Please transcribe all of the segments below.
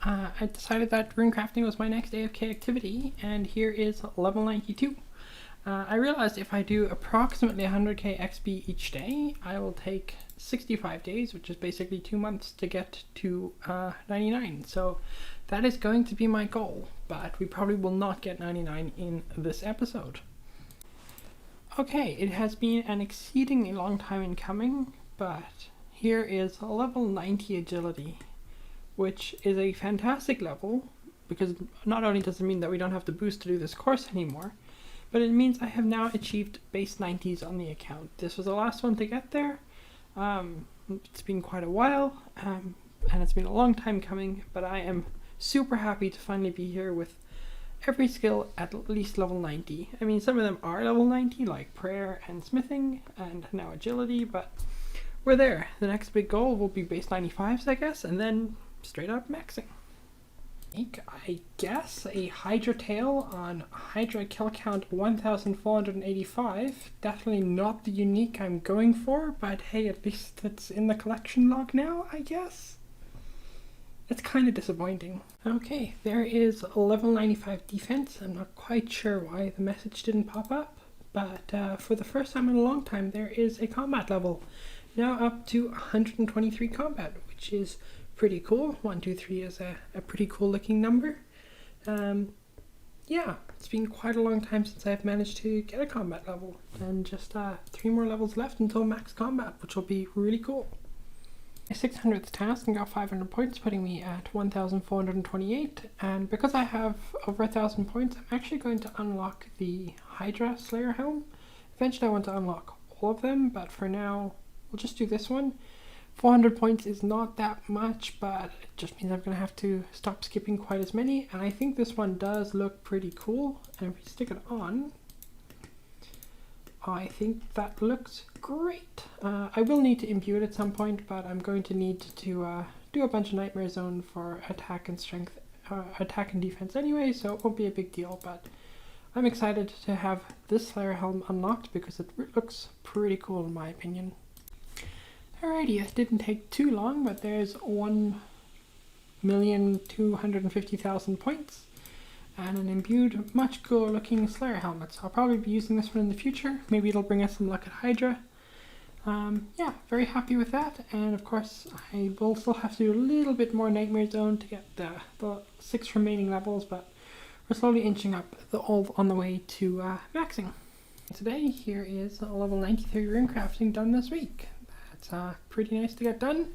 I decided that runecrafting was my next AFK activity, and here is level 92. I realized if I do approximately 100k XP each day, I will take 65 days, which is basically 2 months, to get to 99. So that is going to be my goal, but we probably will not get 99 in this episode. Okay, it has been an exceedingly long time in coming, but here is level 90 agility, which is a fantastic level, because not only does it mean that we don't have to boost to do this course anymore, but it means I have now achieved base 90s on the account. This was the last one to get there. It's been quite a while, and it's been a long time coming, but I am super happy to finally be here with every skill at least level 90. I mean, some of them are level 90, like prayer and smithing, and now agility, but we're there. The next big goal will be base 95s, I guess, and then straight up maxing. I guess a Hydra tail on Hydra kill count 1485. Definitely not the unique I'm going for, but hey, at least it's in the collection log now, I guess. It's kind of disappointing. Okay, there is level 95 defense. I'm not quite sure why the message didn't pop up, but for the first time in a long time, there is a combat level. Now up to 123 combat, which is pretty cool. 123 is a pretty cool looking number. Yeah, it's been quite a long time since I've managed to get a combat level, and just 3 more levels left until max combat, which will be really cool. My 600th task and got 500 points, putting me at 1428, and because I have over 1000 points, I'm actually going to unlock the Hydra Slayer Helm. Eventually I want to unlock all of them, but for now we'll just do this one. 400 points is not that much, but it just means I'm going to have to stop skipping quite as many, and I think this one does look pretty cool, and if we stick it on, I think that looks great. I will need to imbue it at some point, but I'm going to need to do a bunch of Nightmare Zone for attack and strength, attack and defense anyway, so it won't be a big deal, but I'm excited to have this Slayer Helm unlocked because it looks pretty cool in my opinion. Alrighty, it didn't take too long, but there's 1,250,000 points and an imbued, much cooler looking Slayer helmet. So I'll probably be using this one in the future. Maybe it'll bring us some luck at Hydra. Yeah, very happy with that. And of course, I will still have to do a little bit more Nightmare Zone to get the 6 remaining levels, but we're slowly inching up all on the way to maxing. Today, here is level 93 runecrafting done this week. It's pretty nice to get done.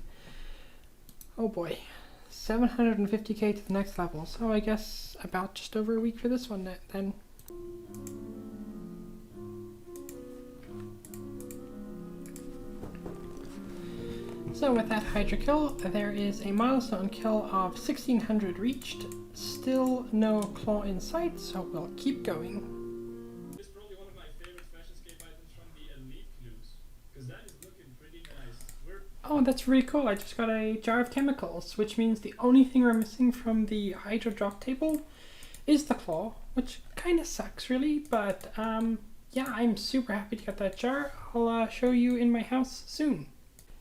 Oh boy, 750k to the next level, so I guess about just over a week for this one then. So with that Hydra kill, there is a milestone kill of 1600 reached. Still no claw in sight, so we'll keep going. This is probably one of my favorite fashionscape items from the Elite clues, because that is looking pretty nice. Oh, that's really cool. I just got a jar of chemicals, which means the only thing we're missing from the Hydra drop table is the claw, which kind of sucks really, but yeah, I'm super happy to get that jar. I'll show you in my house soon.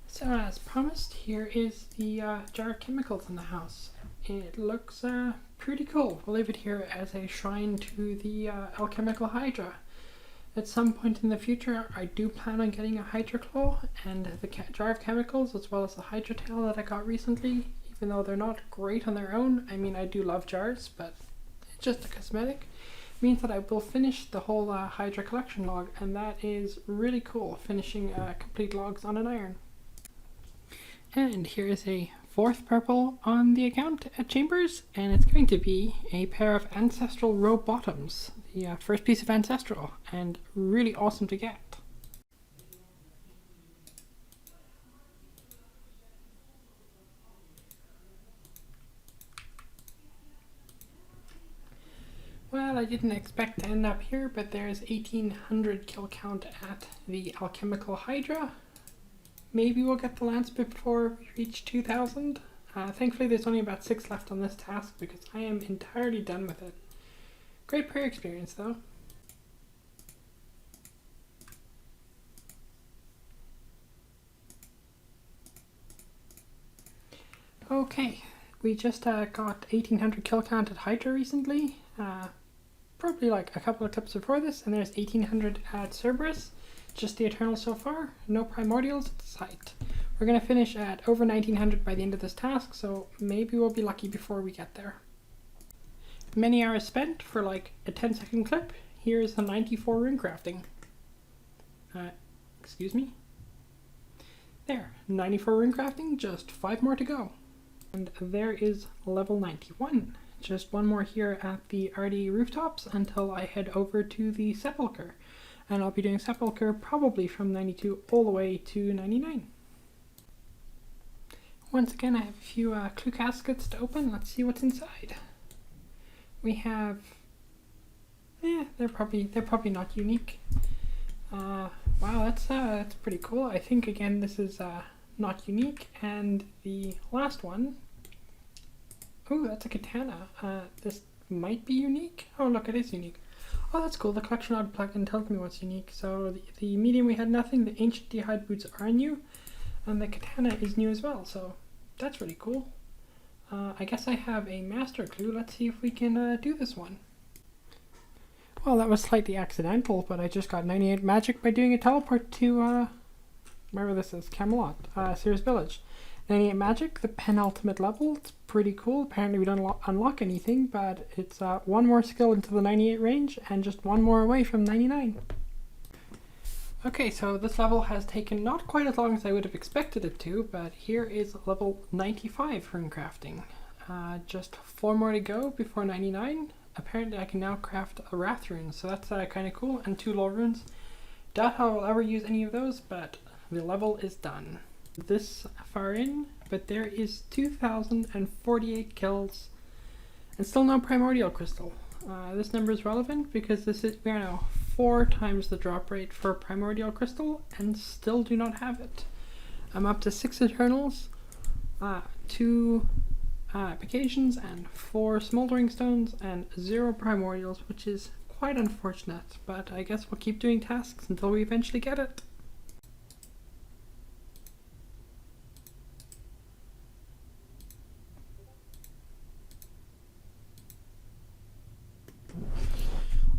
So as promised, here is the jar of chemicals in the house. It looks pretty cool. We'll leave it here as a shrine to the alchemical Hydra. At some point in the future, I do plan on getting a Hydra claw and the jar of chemicals, as well as the Hydra tail that I got recently, even though they're not great on their own. I mean, I do love jars, but it's just a cosmetic. It means that I will finish the whole Hydra collection log, and that is really cool, finishing complete logs on an iron. And here is a 4th purple on the account at Chambers, and it's going to be a pair of Ancestral Row Bottoms, the first piece of Ancestral, and really awesome to get. Well, I didn't expect to end up here, but there's 1800 kill count at the alchemical Hydra. Maybe we'll get the lance before we reach 2000. Thankfully there's only about 6 left on this task because I am entirely done with it. Great prayer experience though. Okay, we just got 1800 kill count at Hydra recently. Probably like a couple of clips before this, and there's 1800 at Cerberus. Just the Eternal so far. No Primordials at sight. We're going to finish at over 1900 by the end of this task, so maybe we'll be lucky before we get there. Many hours spent for like a 10-second clip. Here's the 94 rune crafting. Excuse me? There, 94 rune crafting, just 5 more to go. And there is level 91. Just one more here at the RD rooftops until I head over to the Sepulchre. And I'll be doing Sepulchre probably from 92 all the way to 99. Once again, I have a few clue caskets to open. Let's see what's inside. We have... they're probably not unique. Wow, that's pretty cool. I think again this is not unique. And the last one, oh, that's a katana. This might be unique. Oh, look, it is unique. Oh, that's cool. The collection odd plugin tells me what's unique. So the medium we had nothing. The ancient d'hide boots are new, and the katana is new as well. So that's really cool. I guess I have a master clue. Let's see if we can do this one. Well, that was slightly accidental, but I just got 98 magic by doing a teleport to, wherever this is, Camelot, Sears Village. 98 magic, the penultimate level. It's pretty cool. Apparently we don't unlock anything, but it's one more skill into the 98 range, and just one more away from 99. Okay, so this level has taken not quite as long as I would have expected it to, but here is level 95 rune crafting. Just 4 more to go before 99. Apparently I can now craft a Wrath rune, so that's kind of cool, and 2 law runes. Doubt I will ever use any of those, but the level is done. This far in, but there is 2048 kills, and still no Primordial Crystal. This number is relevant because we are now 4 times the drop rate for Primordial Crystal, and still do not have it. I'm up to 6 Eternals, 2 Applications and 4 Smoldering Stones and 0 Primordials, which is quite unfortunate, but I guess we'll keep doing tasks until we eventually get it.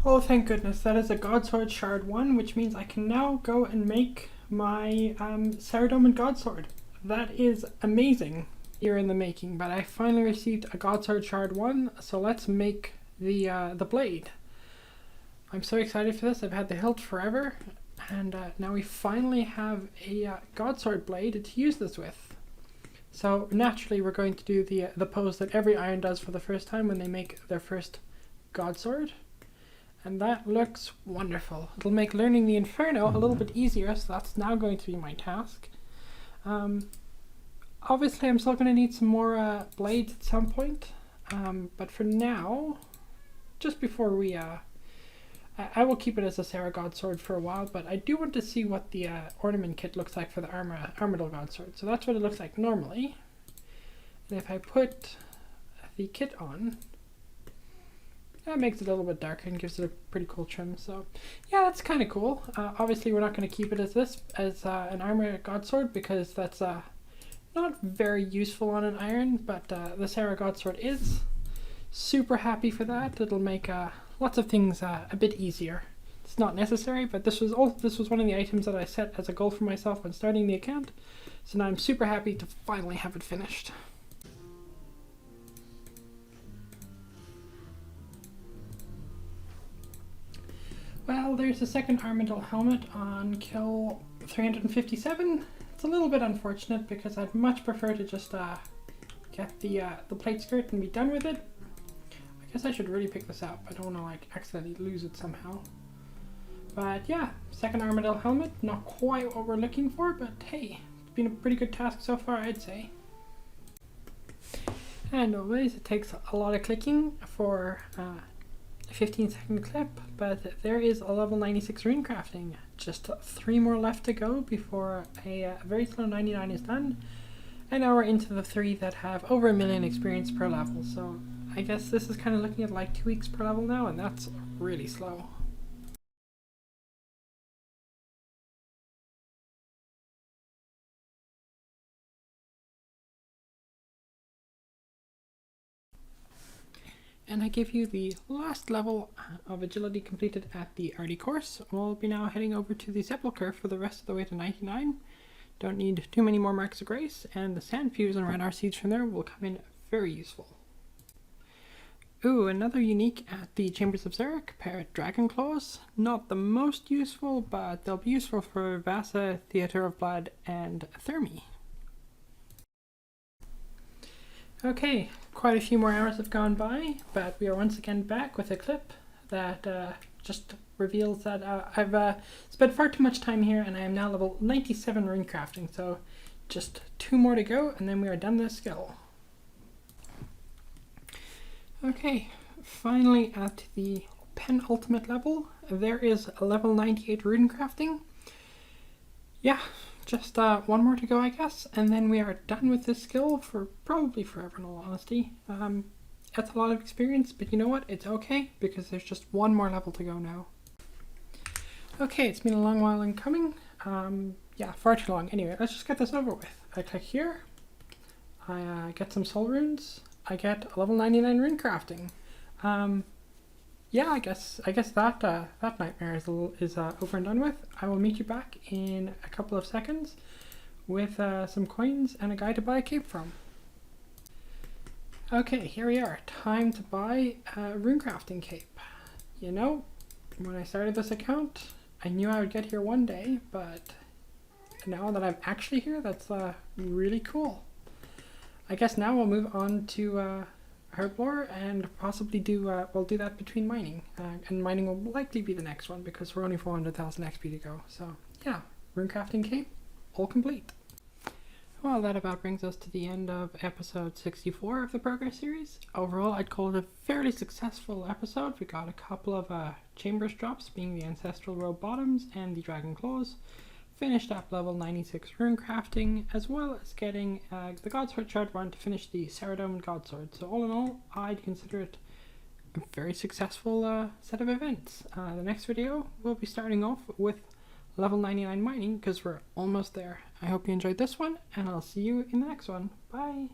Oh, thank goodness, that is a Godsword Shard 1, which means I can now go and make my Saradomin Godsword. That is amazing. Here in the making, but I finally received a Godsword Shard 1, so let's make the blade. I'm so excited for this. I've had the hilt forever, and now we finally have a Godsword blade to use this with. So naturally we're going to do the pose that every Iron does for the first time when they make their first Godsword, and that looks wonderful. It'll make learning the Inferno a little bit easier, so that's now going to be my task. Obviously, I'm still going to need some more blades at some point, but for now, just before we, I will keep it as a Sarah Godsword for a while, but I do want to see what the ornament kit looks like for the Armadil Godsword. So that's what it looks like normally, and if I put the kit on, that makes it a little bit darker and gives it a pretty cool trim. So yeah, that's kind of cool. Obviously, we're not going to keep it as an Armor Godsword, because that's not very useful on an iron, but the Sarah Godsword is. Super happy for that. It'll make lots of things a bit easier. It's not necessary, but this was one of the items that I set as a goal for myself when starting the account. So now I'm super happy to finally have it finished. Well, there's a second Armadil helmet on kill 357. It's a little bit unfortunate because I'd much prefer to just get the plate skirt and be done with it. I guess I should really pick this up. I don't want to like accidentally lose it somehow. But yeah, second Armadil helmet, not quite what we're looking for, but hey, it's been a pretty good task so far, I'd say. And always, it takes a lot of clicking for a 15-second clip, but there is a level 96 rune crafting. Just 3 more left to go before a very slow 99 is done. And now we're into the 3 that have over 1 million experience per level. So I guess this is kind of looking at like 2 weeks per level now, and that's really slow. and I give you the last level of agility completed at the Arty course. We'll be now heading over to the sepulchre for the rest of the way to 99. Don't need too many more marks of grace, and the sand fuse and red R seeds from there will come in very useful. Ooh, another unique at the Chambers of Xeric, Parrot Dragon Claws. Not the most useful, but they'll be useful for Vasa, Theatre of Blood, and Thermi. Okay, quite a few more hours have gone by, but we are once again back with a clip that just reveals that I've spent far too much time here, and I am now level 97 runecrafting, so just 2 more to go, and then we are done this skill. Okay, finally at the penultimate level, there is a level 98 runecrafting. Yeah, just 1 more to go, I guess, and then we are done with this skill for probably forever, in all honesty. That's a lot of experience, but you know what? It's okay, because there's just 1 more level to go now. Okay, it's been a long while in coming. Yeah, far too long. Anyway, let's just get this over with. I click here. I get some soul runes. I get a level 99 runecrafting. Yeah, I guess that nightmare is over and done with. I will meet you back in a couple of seconds with some coins and a guy to buy a cape from. Okay, here we are. Time to buy a runecrafting cape. You know, when I started this account, I knew I would get here one day, but now that I'm actually here, that's really cool. I guess now we'll move on to Herblore and possibly we'll do that between mining. And mining will likely be the next one because we're only 400,000 XP to go. So yeah, runecrafting cape, all complete. Well, that about brings us to the end of episode 64 of the Progress series. Overall, I'd call it a fairly successful episode. We got a couple of Chambers drops, being the Ancestral Robe Bottoms and the Dragon Claws. Finished up level 96 runecrafting, as well as getting the Godsword Shard run to finish the Ceradome and Godsword. So all in all, I'd consider it a very successful set of events. The next video, we'll be starting off with level 99 mining, because we're almost there. I hope you enjoyed this one, and I'll see you in the next one. Bye!